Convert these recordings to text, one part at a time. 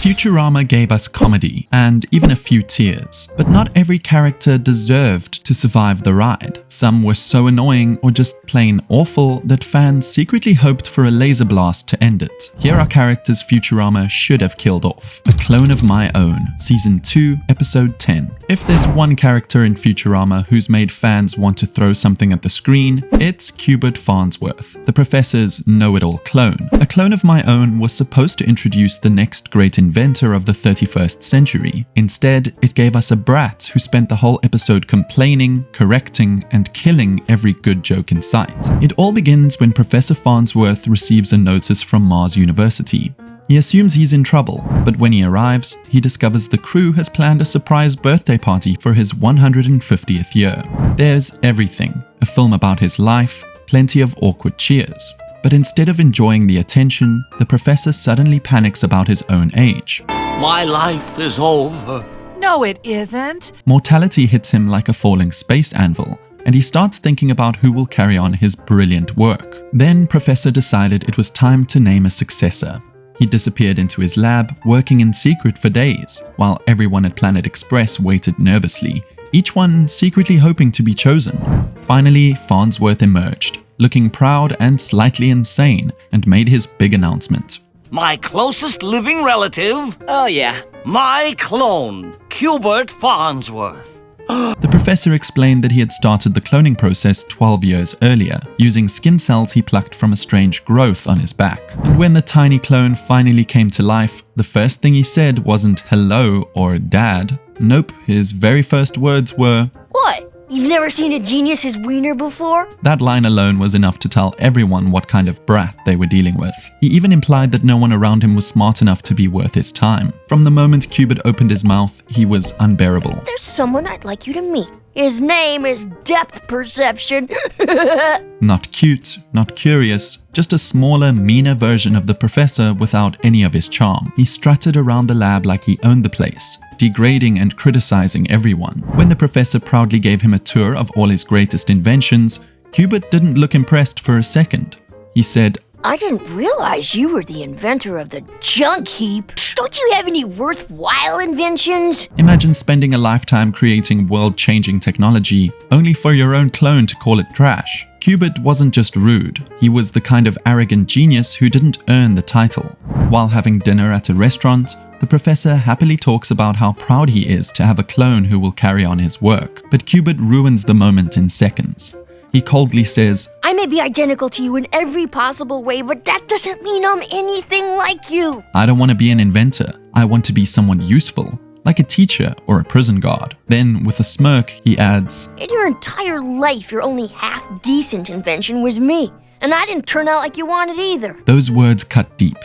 Futurama gave us comedy, and even a few tears. But not every character deserved to survive the ride. Some were so annoying or just plain awful that fans secretly hoped for a laser blast to end it. Here are characters Futurama should have killed off. A Clone of My Own, Season 2, Episode 10. If there's one character in Futurama who's made fans want to throw something at the screen, it's Cubert Farnsworth, the professor's know-it-all clone. A Clone of My Own was supposed to introduce the next great inventor of the 31st century. Instead, it gave us a brat who spent the whole episode complaining, correcting, and killing every good joke in sight. It all begins when Professor Farnsworth receives a notice from Mars University. He assumes he's in trouble, but when he arrives, he discovers the crew has planned a surprise birthday party for his 150th year. There's everything, a film about his life, plenty of awkward cheers. But instead of enjoying the attention, the professor suddenly panics about his own age. My life is over. No, it isn't. Mortality hits him like a falling space anvil, and he starts thinking about who will carry on his brilliant work. Then Professor decided it was time to name a successor. He disappeared into his lab, working in secret for days, while everyone at Planet Express waited nervously, each one secretly hoping to be chosen. Finally, Farnsworth emerged, looking proud and slightly insane, and made his big announcement. My closest living relative? Oh yeah. My clone, Cubert Farnsworth. The professor explained that he had started the cloning process 12 years earlier, using skin cells he plucked from a strange growth on his back. And when the tiny clone finally came to life, the first thing he said wasn't hello or dad. Nope, his very first words were, "What? You've never seen a genius's wiener before?" That line alone was enough to tell everyone what kind of brat they were dealing with. He even implied that no one around him was smart enough to be worth his time. From the moment Cubert opened his mouth, he was unbearable. "There's someone I'd like you to meet. His name is Depth Perception." Not cute, not curious, just a smaller, meaner version of the professor without any of his charm. He strutted around the lab like he owned the place, degrading and criticizing everyone. When the professor proudly gave him a tour of all his greatest inventions, Cubert didn't look impressed for a second. He said, "I didn't realize you were the inventor of the junk heap. Don't you have any worthwhile inventions?" Imagine spending a lifetime creating world-changing technology, only for your own clone to call it trash. Cubert wasn't just rude, he was the kind of arrogant genius who didn't earn the title. While having dinner at a restaurant, the professor happily talks about how proud he is to have a clone who will carry on his work. But Cubert ruins the moment in seconds. He coldly says, "I may be identical to you in every possible way, but that doesn't mean I'm anything like you." I don't want to be an inventor. I want to be someone useful, like a teacher or a prison guard. Then, with a smirk, he adds, "In your entire life, your only half-decent invention was me. And I didn't turn out like you wanted either." Those words cut deep.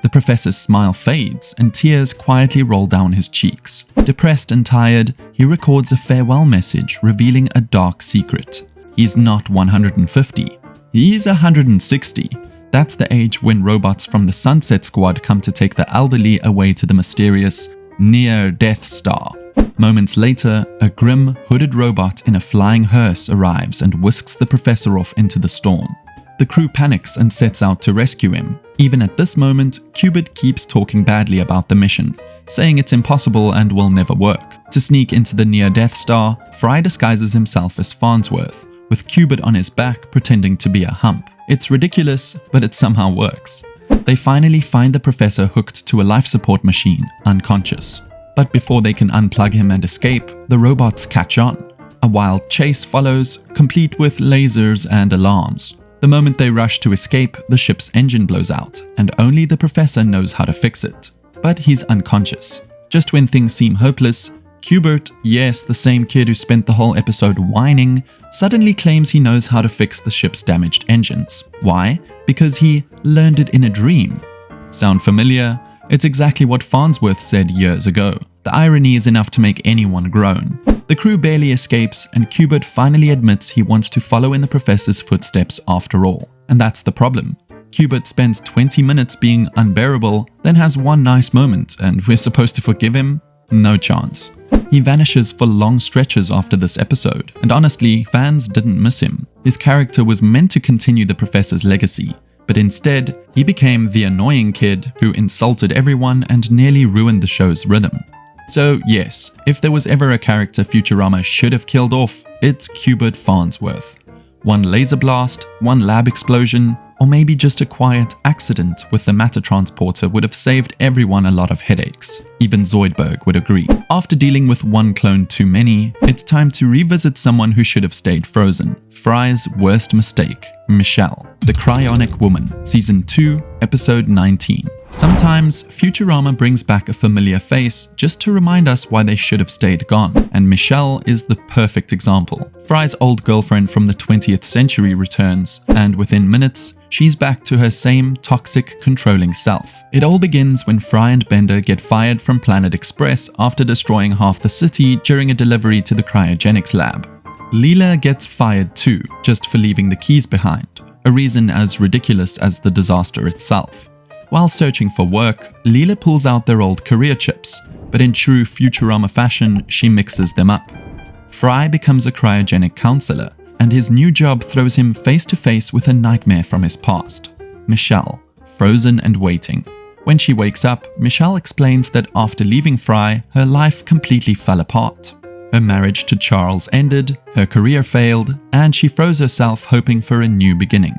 The professor's smile fades and tears quietly roll down his cheeks. Depressed and tired, he records a farewell message revealing a dark secret. He's not 150. He's 160. That's the age when robots from the Sunset Squad come to take the elderly away to the mysterious near-death star. Moments later, a grim, hooded robot in a flying hearse arrives and whisks the professor off into the storm. The crew panics and sets out to rescue him. Even at this moment, Cubert keeps talking badly about the mission, saying it's impossible and will never work. To sneak into the near-death star, Fry disguises himself as Farnsworth, with Cubert on his back pretending to be a hump. It's ridiculous, but it somehow works. They finally find the professor hooked to a life support machine, unconscious. But before they can unplug him and escape, the robots catch on. A wild chase follows, complete with lasers and alarms. The moment they rush to escape, the ship's engine blows out, and only the professor knows how to fix it. But he's unconscious. Just when things seem hopeless, Cubert, yes, the same kid who spent the whole episode whining, suddenly claims he knows how to fix the ship's damaged engines. Why? Because he learned it in a dream. Sound familiar? It's exactly what Farnsworth said years ago. The irony is enough to make anyone groan. The crew barely escapes, and Cubert finally admits he wants to follow in the professor's footsteps after all. And that's the problem. Cubert spends 20 minutes being unbearable, then has one nice moment, and we're supposed to forgive him? No chance. He vanishes for long stretches after this episode, and honestly, fans didn't miss him. His character was meant to continue the professor's legacy, but instead, he became the annoying kid who insulted everyone and nearly ruined the show's rhythm. So yes, if there was ever a character Futurama should have killed off, it's Hubert Farnsworth. One laser blast, one lab explosion, or maybe just a quiet accident with the matter transporter would have saved everyone a lot of headaches. Even Zoidberg would agree. After dealing with one clone too many, it's time to revisit someone who should have stayed frozen. Fry's worst mistake, Michelle, the Cryonic Woman, Season 2, Episode 19. Sometimes, Futurama brings back a familiar face just to remind us why they should have stayed gone, and Michelle is the perfect example. Fry's old girlfriend from the 20th century returns, and within minutes, she's back to her same toxic, controlling self. It all begins when Fry and Bender get fired from Planet Express after destroying half the city during a delivery to the cryogenics lab. Leela gets fired too, just for leaving the keys behind, a reason as ridiculous as the disaster itself. While searching for work, Leela pulls out their old career chips, but in true Futurama fashion, she mixes them up. Fry becomes a cryogenic counselor, and his new job throws him face to face with a nightmare from his past. Michelle, frozen and waiting. When she wakes up, Michelle explains that after leaving Fry, her life completely fell apart. Her marriage to Charles ended, her career failed, and she froze herself hoping for a new beginning.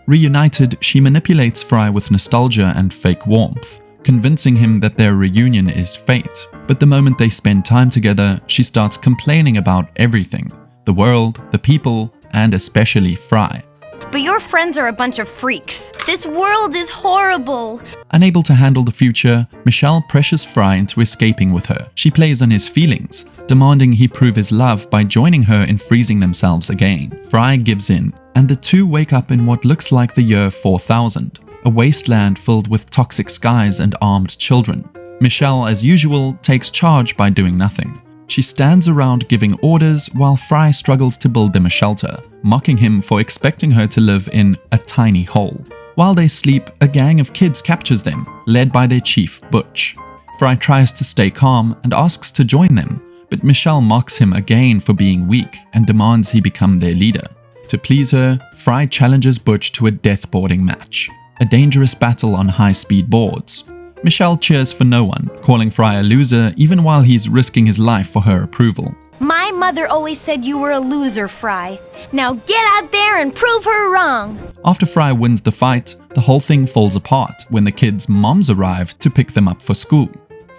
Reunited, she manipulates Fry with nostalgia and fake warmth, convincing him that their reunion is fate. But the moment they spend time together, she starts complaining about everything. The world, the people, and especially Fry. But your friends are a bunch of freaks. This world is horrible. Unable to handle the future, Michelle pressures Fry into escaping with her. She plays on his feelings, demanding he prove his love by joining her in freezing themselves again. Fry gives in, and the two wake up in what looks like the year 4000, a wasteland filled with toxic skies and armed children. Michelle, as usual, takes charge by doing nothing. She stands around giving orders while Fry struggles to build them a shelter, mocking him for expecting her to live in a tiny hole. While they sleep, a gang of kids captures them, led by their chief, Butch. Fry tries to stay calm and asks to join them, but Michelle mocks him again for being weak and demands he become their leader. To please her, Fry challenges Butch to a deathboarding match, a dangerous battle on high-speed boards. Michelle cheers for no one, calling Fry a loser even while he's risking his life for her approval. My mother always said you were a loser, Fry. Now get out there and prove her wrong. After Fry wins the fight, the whole thing falls apart when the kids' moms arrive to pick them up for school.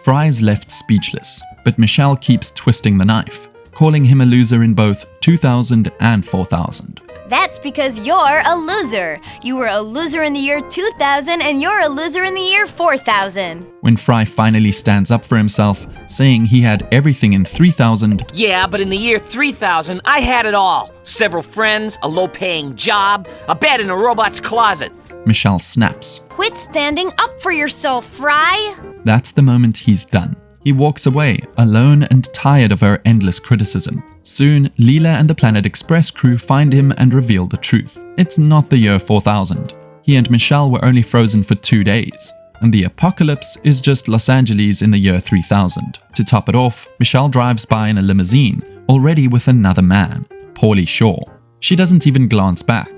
Fry's left speechless, but Michelle keeps twisting the knife, calling him a loser in both 2000 and 4000. That's because you're a loser. You were a loser in the year 2000 and you're a loser in the year 4000. When Fry finally stands up for himself, saying he had everything in 3000. Yeah, but in the year 3000, I had it all. Several friends, a low-paying job, a bed in a robot's closet. Michelle snaps. Quit standing up for yourself, Fry. That's the moment he's done. He walks away, alone and tired of her endless criticism. Soon, Leela and the Planet Express crew find him and reveal the truth. It's not the year 4000. He and Michelle were only frozen for 2 days, and the apocalypse is just Los Angeles in the year 3000. To top it off, Michelle drives by in a limousine, already with another man, Paulie Shaw. She doesn't even glance back.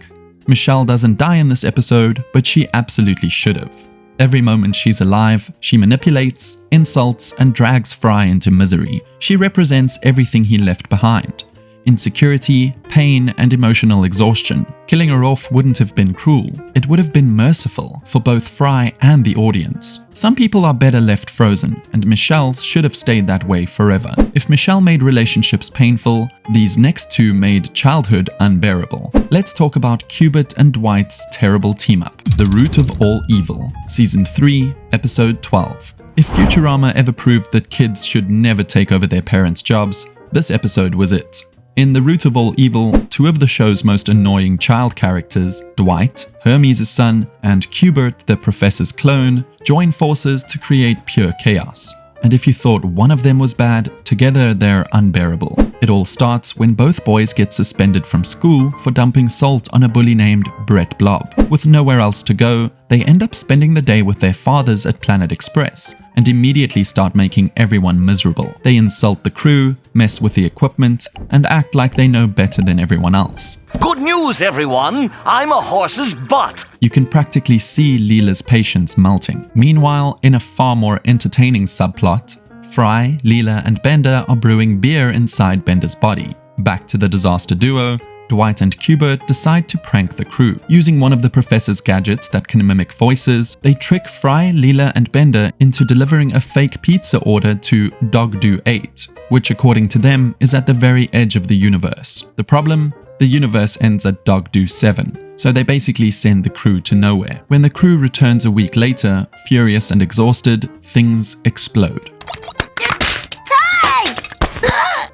Michelle doesn't die in this episode, but she absolutely should have. Every moment she's alive, she manipulates, insults, and drags Fry into misery. She represents everything he left behind. Insecurity, pain, and emotional exhaustion. Killing her off wouldn't have been cruel. It would have been merciful for both Fry and the audience. Some people are better left frozen, and Michelle should have stayed that way forever. If Michelle made relationships painful, these next two made childhood unbearable. Let's talk about Hubert and Dwight's terrible team-up, The Root of All Evil, Season 3, Episode 12. If Futurama ever proved that kids should never take over their parents' jobs, this episode was it. In The Root of All Evil, two of the show's most annoying child characters, Dwight, Hermes' son, and Hubert, the professor's clone, join forces to create pure chaos. And if you thought one of them was bad, together they're unbearable. It all starts when both boys get suspended from school for dumping salt on a bully named Brett Blob. With nowhere else to go, they end up spending the day with their fathers at Planet Express and immediately start making everyone miserable. They insult the crew, mess with the equipment, and act like they know better than everyone else. Good news, everyone! I'm a horse's butt! You can practically see Leela's patience melting. Meanwhile, in a far more entertaining subplot, Fry, Leela, and Bender are brewing beer inside Bender's body. Back to the disaster duo, Dwight and Qbert decide to prank the crew. Using one of the professor's gadgets that can mimic voices, they trick Fry, Leela, and Bender into delivering a fake pizza order to Dogdo 8, which according to them is at the very edge of the universe. The problem? The universe ends at Dogdo 7, so they basically send the crew to nowhere. When the crew returns a week later, furious and exhausted, things explode.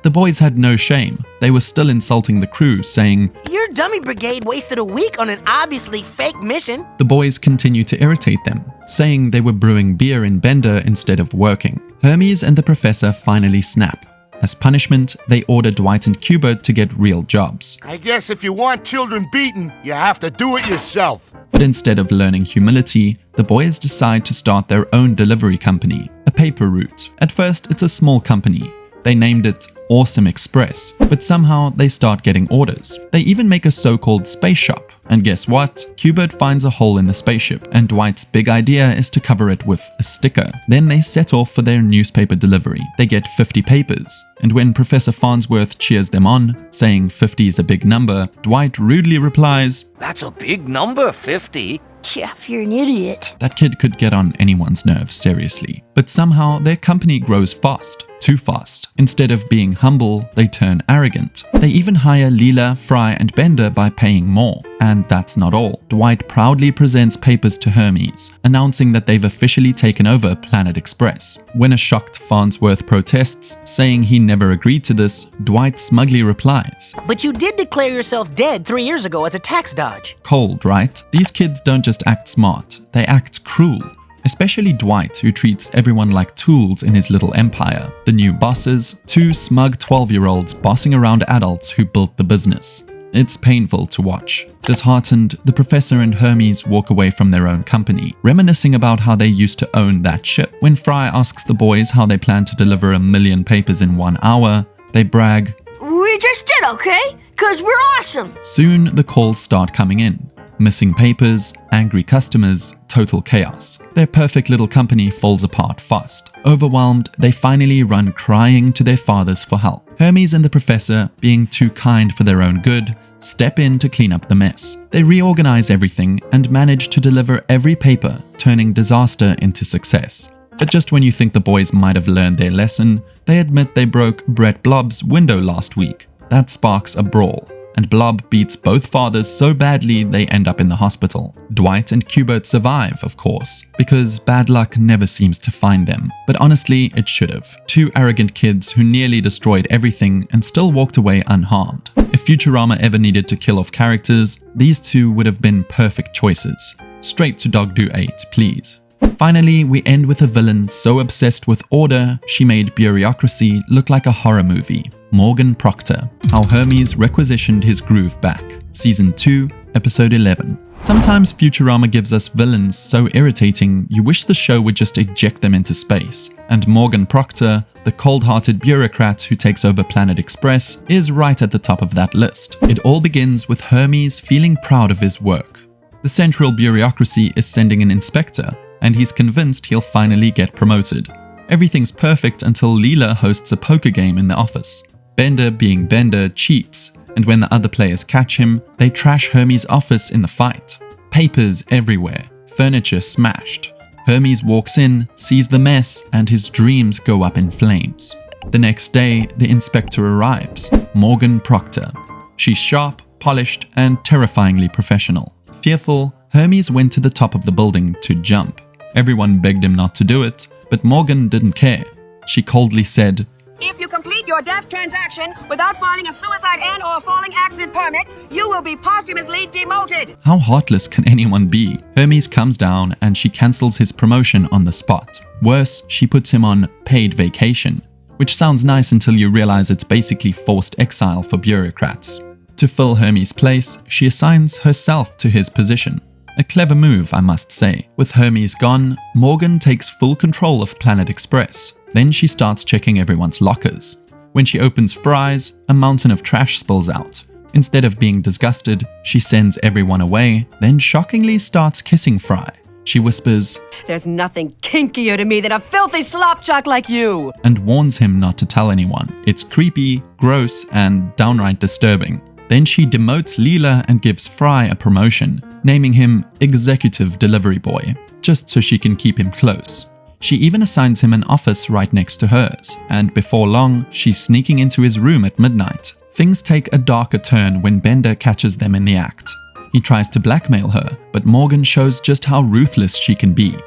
The boys had no shame. They were still insulting the crew, saying, "Your dummy brigade wasted a week on an obviously fake mission." The boys continued to irritate them, saying they were brewing beer in Bender instead of working. Hermes and the professor finally snap. As punishment, they order Dwight and Qbert to get real jobs. I guess if you want children beaten, you have to do it yourself. But instead of learning humility, the boys decide to start their own delivery company, a paper route. At first, it's a small company. They named it Awesome Express, but somehow they start getting orders. They even make a so-called space shop. And guess what? Qbert finds a hole in the spaceship, and Dwight's big idea is to cover it with a sticker. Then they set off for their newspaper delivery. They get 50 papers, and when Professor Farnsworth cheers them on, saying 50 is a big number, Dwight rudely replies, That's a big number, 50. Yeah, if you're an idiot. That kid could get on anyone's nerves, seriously. But somehow their company grows fast. Too fast. Instead of being humble, they turn arrogant. They even hire Leela, Fry, and Bender by paying more. And that's not all. Dwight proudly presents papers to Hermes, announcing that they've officially taken over Planet Express. When a shocked Farnsworth protests, saying he never agreed to this, Dwight smugly replies, "But you did declare yourself dead 3 years ago as a tax dodge." Cold, right? These kids don't just act smart, they act cruel. Especially Dwight, who treats everyone like tools in his little empire. The new bosses, two smug 12-year-olds bossing around adults who built the business. It's painful to watch. Disheartened, the professor and Hermes walk away from their own company, reminiscing about how they used to own that ship. When Fry asks the boys how they plan to deliver 1 million papers in 1 hour, they brag, We just did, okay? 'Cause we're awesome. Soon, the calls start coming in. Missing papers, angry customers, total chaos. Their perfect little company falls apart fast. Overwhelmed, they finally run crying to their fathers for help. Hermes and the professor, being too kind for their own good, step in to clean up the mess. They reorganize everything and manage to deliver every paper, turning disaster into success. But just when you think the boys might have learned their lesson, they admit they broke Brett Blob's window last week. That sparks a brawl, and Blob beats both fathers so badly they end up in the hospital. Dwight and Qbert survive, of course, because bad luck never seems to find them. But honestly, it should have. Two arrogant kids who nearly destroyed everything and still walked away unharmed. If Futurama ever needed to kill off characters, these two would have been perfect choices. Straight to Dogdo 8, please. Finally, we end with a villain so obsessed with order, she made bureaucracy look like a horror movie. Morgan Proctor. How Hermes requisitioned his groove back. Season 2, Episode 11. Sometimes Futurama gives us villains so irritating you wish the show would just eject them into space. And Morgan Proctor, the cold-hearted bureaucrat who takes over Planet Express, is right at the top of that list. It all begins with Hermes feeling proud of his work. The central bureaucracy is sending an inspector, and he's convinced he'll finally get promoted. Everything's perfect until Leela hosts a poker game in the office. Bender, being Bender, cheats, and when the other players catch him, they trash Hermes' office in the fight. Papers everywhere, furniture smashed. Hermes walks in, sees the mess, and his dreams go up in flames. The next day, the inspector arrives, Morgan Proctor. She's sharp, polished, and terrifyingly professional. Fearful, Hermes went to the top of the building to jump. Everyone begged him not to do it, but Morgan didn't care. She coldly said, If you complete your death transaction without filing a suicide and/or falling accident permit, you will be posthumously demoted. How heartless can anyone be? Hermes comes down and she cancels his promotion on the spot. Worse, she puts him on paid vacation, which sounds nice until you realize it's basically forced exile for bureaucrats. To fill Hermes' place, she assigns herself to his position. A clever move, I must say. With Hermes gone, Morgan takes full control of Planet Express. Then she starts checking everyone's lockers. When she opens Fry's, a mountain of trash spills out. Instead of being disgusted, she sends everyone away, then shockingly starts kissing Fry. She whispers, There's nothing kinkier to me than a filthy slopjock like you. and warns him not to tell anyone. It's creepy, gross, and downright disturbing. Then she demotes Leela and gives Fry a promotion, naming him Executive Delivery Boy, just so she can keep him close. She even assigns him an office right next to hers, and before long, she's sneaking into his room at midnight. Things take a darker turn when Bender catches them in the act. He tries to blackmail her, but Morgan shows just how ruthless she can be.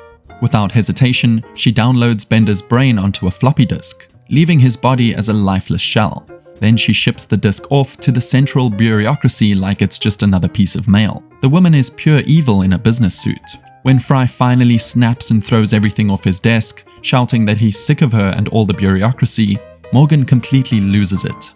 Without hesitation, she downloads Bender's brain onto a floppy disk, leaving his body as a lifeless shell. Then she ships the disk off to the central bureaucracy like it's just another piece of mail. The woman is pure evil in a business suit. When Fry finally snaps and throws everything off his desk, shouting that he's sick of her and all the bureaucracy, Morgan completely loses it.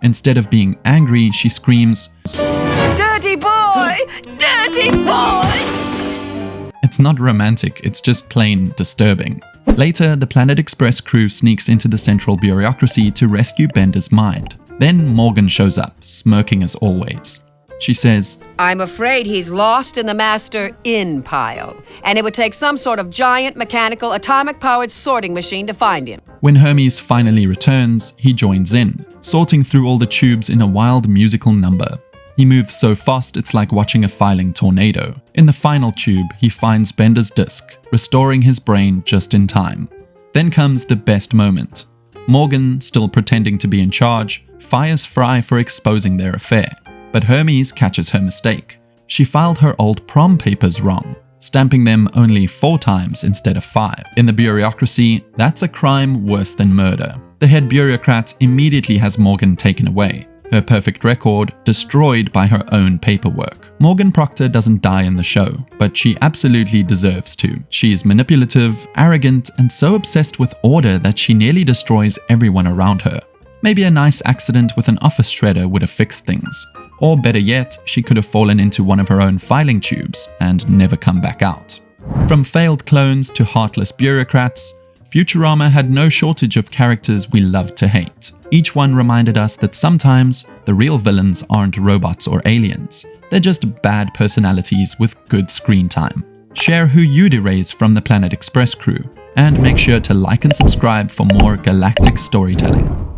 Instead of being angry, she screams, Dirty boy! Dirty boy! It's not romantic, it's just plain disturbing. Later, the Planet Express crew sneaks into the central bureaucracy to rescue Bender's mind. Then Morgan shows up, smirking as always. She says, I'm afraid he's lost in the master in pile, and it would take some sort of giant mechanical atomic-powered sorting machine to find him. When Hermes finally returns, he joins in, sorting through all the tubes in a wild musical number. He moves so fast it's like watching a filing tornado. In the final tube, he finds Bender's disk, restoring his brain just in time. Then comes the best moment. Morgan, still pretending to be in charge, fires Fry for exposing their affair. But Hermes catches her mistake. She filed her old prom papers wrong, stamping them only 4 times instead of 5. In the bureaucracy, that's a crime worse than murder. The head bureaucrat immediately has Morgan taken away, her perfect record destroyed by her own paperwork. Morgan Proctor doesn't die in the show, but she absolutely deserves to. She's manipulative, arrogant, and so obsessed with order that she nearly destroys everyone around her. Maybe a nice accident with an office shredder would have fixed things. Or better yet, she could have fallen into one of her own filing tubes and never come back out. From failed clones to heartless bureaucrats, Futurama had no shortage of characters we loved to hate. Each one reminded us that sometimes the real villains aren't robots or aliens. They're just bad personalities with good screen time. Share who you'd erase from the Planet Express crew, and make sure to like and subscribe for more galactic storytelling.